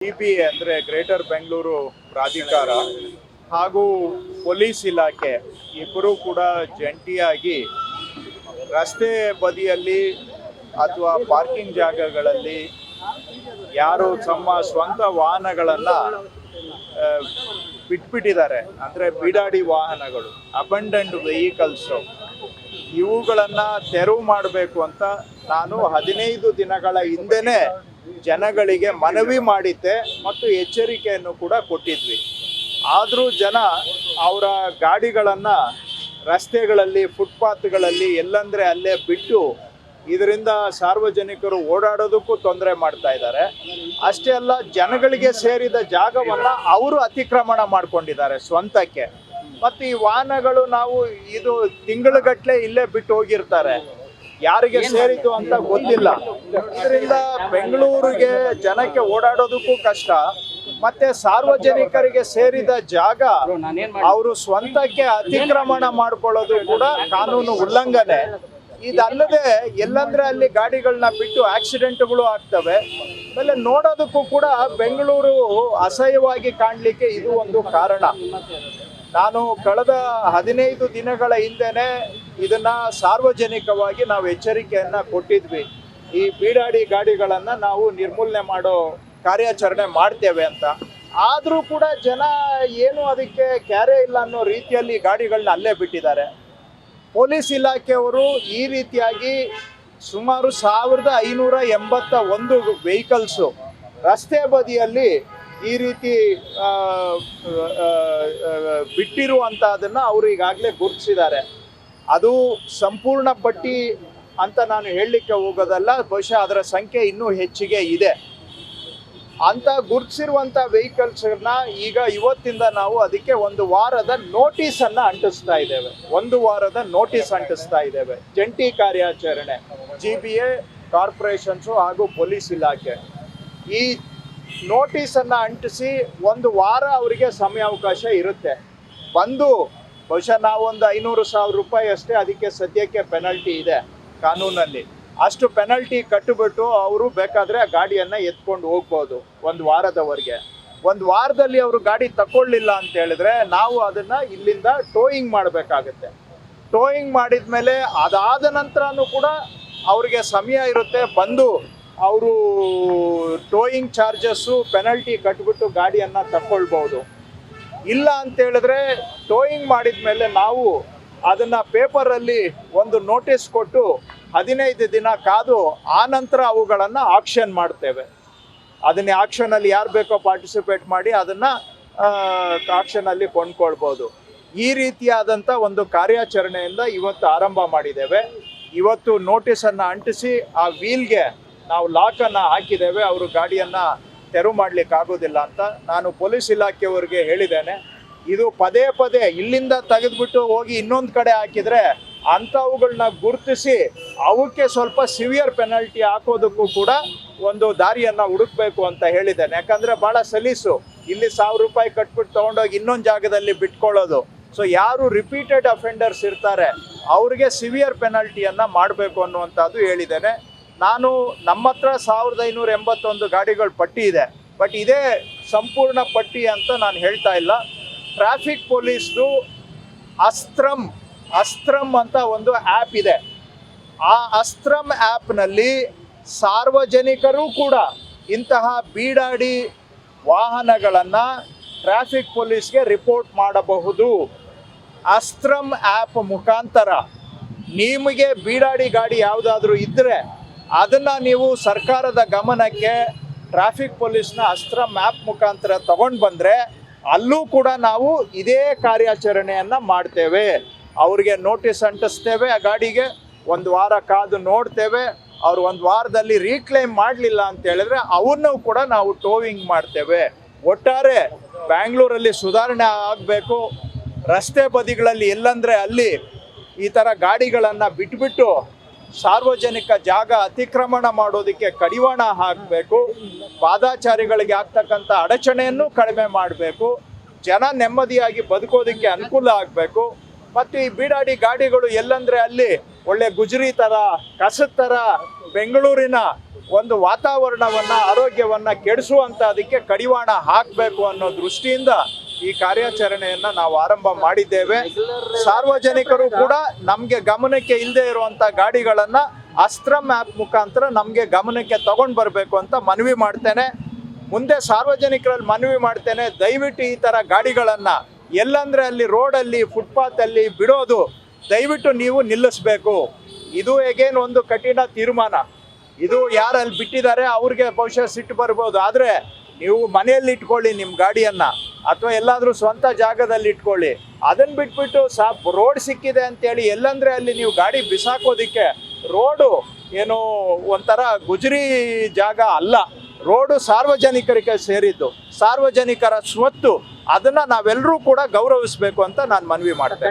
GBA ಅಂದರೆ greater Bengaluru ಪ್ರಾಧಿಕಾರ ಹಾಗೂ ಪೊಲೀಸ್ ಇಲಾಖೆ ಇಬ್ಬರೂ ಕೂಡ ಜಂಟಿಯಾಗಿ ರಸ್ತೆ ಬದಿಯಲ್ಲಿ ಅಥವಾ ಪಾರ್ಕಿಂಗ್ ಜಾಗಗಳಲ್ಲಿ ಯಾರು ತಮ್ಮ ಸ್ವಂತ ವಾಹನಗಳನ್ನು ಬಿಟ್ಬಿಟ್ಟಿದ್ದಾರೆ, ಅಂದರೆ ಬಿಡಾಡಿ ವಾಹನಗಳು, ಅಬಂಡೆಂಟ್ ವೆಹಿಕಲ್ಸು, ಇವುಗಳನ್ನು ತೆರವು ಮಾಡಬೇಕು ಅಂತ ನಾನು 15 ದಿನಗಳ ಹಿಂದೆನೇ ಜನಗಳಿಗೆ ಮನವಿ ಮಾಡಿದ್ದೆ ಮತ್ತು ಎಚ್ಚರಿಕೆಯನ್ನು ಕೂಡ ಕೊಟ್ಟಿದ್ವಿ. ಆದರೂ ಜನ ಅವರ ಗಾಡಿಗಳನ್ನು ರಸ್ತೆಗಳಲ್ಲಿ, ಫುಟ್ಪಾತ್ಗಳಲ್ಲಿ ಎಲ್ಲಂದರೆ ಅಲ್ಲೇ ಬಿಟ್ಟು ಇದರಿಂದ ಸಾರ್ವಜನಿಕರು ಓಡಾಡೋದಕ್ಕೂ ತೊಂದರೆ ಮಾಡ್ತಾ ಇದ್ದಾರೆ. ಅಷ್ಟೇ ಅಲ್ಲ, ಜನಗಳಿಗೆ ಸೇರಿದ ಜಾಗವನ್ನು ಅವರು ಅತಿಕ್ರಮಣ ಮಾಡ್ಕೊಂಡಿದ್ದಾರೆ ಸ್ವಂತಕ್ಕೆ. ಮತ್ತು ಈ ವಾಹನಗಳು ನಾವು ಇದು ತಿಂಗಳುಗಟ್ಟಲೆ ಇಲ್ಲೇ ಬಿಟ್ಟು ಹೋಗಿರ್ತಾರೆ, ಯಾರಿಗೆ ಸೇರಿತು ಅಂತ ಗೊತ್ತಿಲ್ಲ. ಇದರಿಂದ ಬೆಂಗಳೂರಿಗೆ ಜನಕ್ಕೆ ಓಡಾಡೋದಕ್ಕೂ ಕಷ್ಟ, ಮತ್ತೆ ಸಾರ್ವಜನಿಕರಿಗೆ ಸೇರಿದ ಜಾಗ ಅವರು ಸ್ವಂತಕ್ಕೆ ಅತಿಕ್ರಮಣ ಮಾಡ್ಕೊಳ್ಳೋದು ಕೂಡ ಕಾನೂನು ಉಲ್ಲಂಘನೆ. ಇದಲ್ಲದೆ ಎಲ್ಲಂದ್ರೆ ಅಲ್ಲಿ ಗಾಡಿಗಳನ್ನ ಬಿಟ್ಟು ಆಕ್ಸಿಡೆಂಟ್ಗಳು ಆಗ್ತವೆ. ಆಮೇಲೆ ನೋಡೋದಕ್ಕೂ ಕೂಡ ಬೆಂಗಳೂರು ಅಸಹ್ಯವಾಗಿ ಕಾಣಲಿಕ್ಕೆ ಇದು ಒಂದು ಕಾರಣ. ನಾನು ಕಳೆದ 15 ದಿನಗಳ ಹಿಂದೆನೆ ಇದನ್ನ ಸಾರ್ವಜನಿಕವಾಗಿ ನಾವು ಎಚ್ಚರಿಕೆಯನ್ನು ಕೊಟ್ಟಿದ್ವಿ. ಈ ಬೀಡಾಡಿ ಗಾಡಿಗಳನ್ನು ನಾವು ನಿರ್ಮೂಲನೆ ಮಾಡೋ ಕಾರ್ಯಾಚರಣೆ ಮಾಡ್ತೇವೆ ಅಂತ. ಆದರೂ ಕೂಡ ಜನ ಏನು ಅದಕ್ಕೆ ಕ್ಯಾರೆ ಇಲ್ಲ ಅನ್ನೋ ರೀತಿಯಲ್ಲಿ ಗಾಡಿಗಳನ್ನ ಅಲ್ಲೇ ಬಿಟ್ಟಿದ್ದಾರೆ. ಪೊಲೀಸ್ ಇಲಾಖೆಯವರು ಈ ರೀತಿಯಾಗಿ ಸುಮಾರು 1581 ವೆಹಿಕಲ್ಸು ರಸ್ತೆ ಬದಿಯಲ್ಲಿ ಈ ರೀತಿ ಬಿಟ್ಟಿರುವಂಥದ್ದನ್ನು ಅವರು ಈಗಾಗಲೇ ಗುರುತಿಸಿದ್ದಾರೆ. ಅದು ಸಂಪೂರ್ಣ ಪಟ್ಟಿ ಅಂತ ನಾನು ಹೇಳಲಿಕ್ಕೆ ಹೋಗೋದಲ್ಲ, ಬಹುಶಃ ಅದರ ಸಂಖ್ಯೆ ಇನ್ನೂ ಹೆಚ್ಚಿಗೆ ಇದೆ. ಅಂತ ಗುರುತಿಸಿರುವಂಥ ವೆಹಿಕಲ್ಸನ್ನ ಈಗ ಇವತ್ತಿಂದ ನಾವು ಅದಕ್ಕೆ 1 ವಾರದ ನೋಟಿಸನ್ನು ಅಂಟಿಸ್ತಾ ಇದ್ದೇವೆ. 1 ವಾರದ ನೋಟಿಸ್ ಅಂಟಿಸ್ತಾ ಇದ್ದೇವೆ. ಜಂಟಿ ಕಾರ್ಯಾಚರಣೆ GBA, ಕಾರ್ಪೊರೇಷನ್ಸು ಹಾಗೂ ಪೊಲೀಸ್ ಇಲಾಖೆ ಈ ನೋಟಿಸನ್ನು ಅಂಟಿಸಿ 1 ವಾರ ಅವರಿಗೆ ಸಮಯಾವಕಾಶ ಇರುತ್ತೆ. ಬಂದು ಬಹುಶಃ ನಾವೊಂದು 500,000 ರೂಪಾಯಿ ಅಷ್ಟೇ ಅದಕ್ಕೆ ಸದ್ಯಕ್ಕೆ ಪೆನಲ್ಟಿ ಇದೆ ಕಾನೂನಲ್ಲಿ. ಅಷ್ಟು ಪೆನಲ್ಟಿ ಕಟ್ಟಿಬಿಟ್ಟು ಅವರು ಬೇಕಾದರೆ ಆ ಗಾಡಿಯನ್ನು ಎತ್ಕೊಂಡು ಹೋಗ್ಬೋದು 1 ವಾರದವರೆಗೆ. 1 ವಾರದಲ್ಲಿ ಅವರು ಗಾಡಿ ತಗೊಳ್ಳಿಲ್ಲ ಅಂತ ಹೇಳಿದ್ರೆ ನಾವು ಅದನ್ನು ಇಲ್ಲಿಂದ ಟೋಯಿಂಗ್ ಮಾಡಬೇಕಾಗತ್ತೆ. ಟೋಯಿಂಗ್ ಮಾಡಿದ ಮೇಲೆ ಅದಾದ ನಂತರನೂ ಕೂಡ ಅವ್ರಿಗೆ ಸಮಯ ಇರುತ್ತೆ, ಬಂದು ಅವರು ಟೋಯಿಂಗ್ ಚಾರ್ಜಸ್ಸು ಪೆನಲ್ಟಿ ಕಟ್ಬಿಟ್ಟು ಗಾಡಿಯನ್ನು ತಗೊಳ್ಬೋದು. ಇಲ್ಲ ಅಂತೇಳಿದ್ರೆ ಟೋಯಿಂಗ್ ಮಾಡಿದ ಮೇಲೆ ನಾವು ಅದನ್ನು ಪೇಪರಲ್ಲಿ ಒಂದು ನೋಟಿಸ್ ಕೊಟ್ಟು 15 ದಿನ ಕಾದು ಆ ನಂತರ ಅವುಗಳನ್ನು ಆಕ್ಷನ್ ಮಾಡ್ತೇವೆ. ಅದನ್ನೇ ಆಕ್ಷನಲ್ಲಿ ಯಾರು ಬೇಕೋ ಪಾರ್ಟಿಸಿಪೇಟ್ ಮಾಡಿ ಅದನ್ನು ಆಕ್ಷನಲ್ಲಿ ಕೊಂಡ್ಕೊಳ್ಬೋದು. ಈ ರೀತಿಯಾದಂಥ ಒಂದು ಕಾರ್ಯಾಚರಣೆಯಿಂದ ಇವತ್ತು ಆರಂಭ ಮಾಡಿದ್ದೇವೆ. ಇವತ್ತು ನೋಟಿಸನ್ನು ಅಂಟಿಸಿ ಆ ವೀಲ್ಗೆ ನಾವು ಲಾಕನ್ನು ಹಾಕಿದ್ದೇವೆ. ಅವರು ಗಾಡಿಯನ್ನು ತೆರವು ಮಾಡಲಿಕ್ಕೆ ಆಗೋದಿಲ್ಲ ಅಂತ ನಾನು ಪೊಲೀಸ್ ಇಲಾಖೆಯವರಿಗೆ ಹೇಳಿದ್ದೇನೆ. ಇದು ಪದೇ ಪದೇ ಇಲ್ಲಿಂದ ತೆಗೆದುಬಿಟ್ಟು ಹೋಗಿ ಇನ್ನೊಂದು ಕಡೆ ಹಾಕಿದರೆ ಅಂಥವುಗಳನ್ನ ಗುರುತಿಸಿ ಅವಕ್ಕೆ ಸ್ವಲ್ಪ ಸಿವಿಯರ್ ಪೆನಲ್ಟಿ ಹಾಕೋದಕ್ಕೂ ಕೂಡ ಒಂದು ದಾರಿಯನ್ನು ಹುಡುಕಬೇಕು ಅಂತ ಹೇಳಿದ್ದೇನೆ. ಯಾಕಂದರೆ ಭಾಳ ಸಲೀಸು ಇಲ್ಲಿ 1000 ರೂಪಾಯಿ ಕಟ್ಬಿಟ್ಟು ತೊಗೊಂಡೋಗಿ ಇನ್ನೊಂದು ಜಾಗದಲ್ಲಿ ಬಿಟ್ಕೊಳ್ಳೋದು. ಸೊ ಯಾರು ರಿಪೀಟೆಡ್ ಅಫೆಂಡರ್ಸ್ ಇರ್ತಾರೆ ಅವ್ರಿಗೆ ಸಿವಿಯರ್ ಪೆನಲ್ಟಿಯನ್ನು ಮಾಡಬೇಕು ಅನ್ನುವಂಥದ್ದು ಹೇಳಿದ್ದೇನೆ. ನಾನು ನಮ್ಮ ಹತ್ರ 1581 ಗಾಡಿಗಳ ಪಟ್ಟಿ ಇದೆ, ಬಟ್ ಇದೇ ಸಂಪೂರ್ಣ ಪಟ್ಟಿ ಅಂತ ನಾನು ಹೇಳ್ತಾ ಇಲ್ಲ. ಟ್ರಾಫಿಕ್ ಪೊಲೀಸ್ದು ಅಸ್ತ್ರಮ್ ಅಂತ ಒಂದು ಆ್ಯಪ್ ಇದೆ. ಆ ಅಸ್ತ್ರಮ್ ಆ್ಯಪ್ನಲ್ಲಿ ಸಾರ್ವಜನಿಕರು ಕೂಡ ಇಂತಹ ಬೀಡಾಡಿ ವಾಹನಗಳನ್ನು ಟ್ರಾಫಿಕ್ ಪೊಲೀಸ್ಗೆ ರಿಪೋರ್ಟ್ ಮಾಡಬಹುದು. ಅಸ್ತ್ರಮ್ ಆ್ಯಪ್ ಮುಖಾಂತರ ನಿಮಗೆ ಬೀಡಾಡಿ ಗಾಡಿ ಯಾವುದಾದ್ರೂ ಇದ್ದರೆ ಅದನ್ನು ನೀವು ಸರ್ಕಾರದ ಗಮನಕ್ಕೆ ಟ್ರಾಫಿಕ್ ಪೊಲೀಸ್ನ ಅಸ್ತ್ರಮ್ ಆ್ಯಪ್ ಮುಖಾಂತರ ತಗೊಂಡು ಬಂದರೆ ಅಲ್ಲೂ ಕೂಡ ನಾವು ಇದೇ ಕಾರ್ಯಾಚರಣೆಯನ್ನು ಮಾಡ್ತೇವೆ. ಅವ್ರಿಗೆ ನೋಟಿಸ್ ಅಂಟಿಸ್ತೇವೆ, ಆ ಗಾಡಿಗೆ 1 ವಾರ ಕಾದು ನೋಡ್ತೇವೆ. ಅವ್ರು 1 ವಾರದಲ್ಲಿ ರೀಕ್ಲೈಮ್ ಮಾಡಲಿಲ್ಲ ಅಂತ ಹೇಳಿದ್ರೆ ಅವನ್ನೂ ಕೂಡ ನಾವು ಟೋವಿಂಗ್ ಮಾಡ್ತೇವೆ. ಒಟ್ಟಾರೆ ಬ್ಯಾಂಗ್ಳೂರಲ್ಲಿ ಸುಧಾರಣೆ ಆಗಬೇಕು. ರಸ್ತೆ ಬದಿಗಳಲ್ಲಿ ಎಲ್ಲಂದರೆ ಅಲ್ಲಿ ಈ ಥರ ಗಾಡಿಗಳನ್ನು ಬಿಟ್ಬಿಟ್ಟು ಸಾರ್ವಜನಿಕ ಜಾಗ ಅತಿಕ್ರಮಣ ಮಾಡೋದಕ್ಕೆ ಕಡಿವಾಣ ಹಾಕಬೇಕು. ಪಾದಾಚಾರಿಗಳಿಗೆ ಆಗ್ತಕ್ಕಂಥ ಅಡಚಣೆಯನ್ನು ಕಡಿಮೆ ಮಾಡಬೇಕು. ಜನ ನೆಮ್ಮದಿಯಾಗಿ ಬದುಕೋದಕ್ಕೆ ಅನುಕೂಲ ಆಗಬೇಕು. ಮತ್ತು ಈ ಬೀಡಾಡಿ ಗಾಡಿಗಳು ಎಲ್ಲಂದರೆ ಅಲ್ಲಿ ಒಳ್ಳೆ ಗುಜರಿ ಥರ, ಕಸದ ಥರ ಬೆಂಗಳೂರಿನ ಒಂದು ವಾತಾವರಣವನ್ನ ಆರೋಗ್ಯವನ್ನ ಕೆಡಿಸುವಂತದಕ್ಕೆ ಕಡಿವಾಣ ಹಾಕಬೇಕು ಅನ್ನೋ ದೃಷ್ಟಿಯಿಂದ ಈ ಕಾರ್ಯಾಚರಣೆಯನ್ನ ನಾವು ಆರಂಭ ಮಾಡಿದ್ದೇವೆ. ಸಾರ್ವಜನಿಕರು ಕೂಡ ನಮ್ಗೆ ಗಮನಕ್ಕೆ ಇಲ್ಲದೆ ಇರುವಂತ ಗಾಡಿಗಳನ್ನ ಅಸ್ತ್ರಮ್ ಆ್ಯಪ್ ಮುಖಾಂತರ ನಮ್ಗೆ ಗಮನಕ್ಕೆ ತಗೊಂಡ್ ಬರ್ಬೇಕು ಅಂತ ಮನವಿ ಮಾಡ್ತೇನೆ. ಮುಂದೆ ಸಾರ್ವಜನಿಕರಲ್ಲಿ ಮನವಿ ಮಾಡ್ತೇನೆ, ದಯವಿಟ್ಟು ಈ ತರ ಗಾಡಿಗಳನ್ನ ಎಲ್ಲಂದ್ರೆ ಅಲ್ಲಿ ರೋಡಲ್ಲಿ ಫುಟ್ಪಾತ್ ಅಲ್ಲಿ ಬಿಡೋದು ದಯವಿಟ್ಟು ನೀವು ನಿಲ್ಲಿಸ್ಬೇಕು. ಇದು ಹೇಗೇನು ಒಂದು ಕಠಿಣ ತೀರ್ಮಾನ. ಇದು ಯಾರಲ್ಲಿ ಬಿಟ್ಟಿದ್ದಾರೆ ಅವ್ರಿಗೆ ಬಹುಶಃ ಸಿಟ್ಟು ಬರ್ಬೋದು, ಆದರೆ ನೀವು ಮನೆಯಲ್ಲಿ ಇಟ್ಕೊಳ್ಳಿ ನಿಮ್ಮ ಗಾಡಿಯನ್ನ, ಅಥವಾ ಎಲ್ಲಾದರೂ ಸ್ವಂತ ಜಾಗದಲ್ಲಿ ಇಟ್ಕೊಳ್ಳಿ. ಅದನ್ನ ಬಿಟ್ಬಿಟ್ಟು ರೋಡ್ ಸಿಕ್ಕಿದೆ ಅಂತೇಳಿ ಎಲ್ಲಂದ್ರೆ ಅಲ್ಲಿ ನೀವು ಗಾಡಿ ಬಿಸಾಕೋದಿಕ್ಕೆ, ರೋಡು ಏನು ಒಂಥರ ಗುಜರಿ ಜಾಗ ಅಲ್ಲ. ರೋಡು ಸಾರ್ವಜನಿಕರಿಗೆ ಸೇರಿದ್ದು, ಸಾರ್ವಜನಿಕರ ಸ್ವತ್ತು. ಅದನ್ನ ನಾವೆಲ್ಲರೂ ಕೂಡ ಗೌರವಿಸಬೇಕು ಅಂತ ನಾನು ಮನವಿ ಮಾಡ್ತೇನೆ.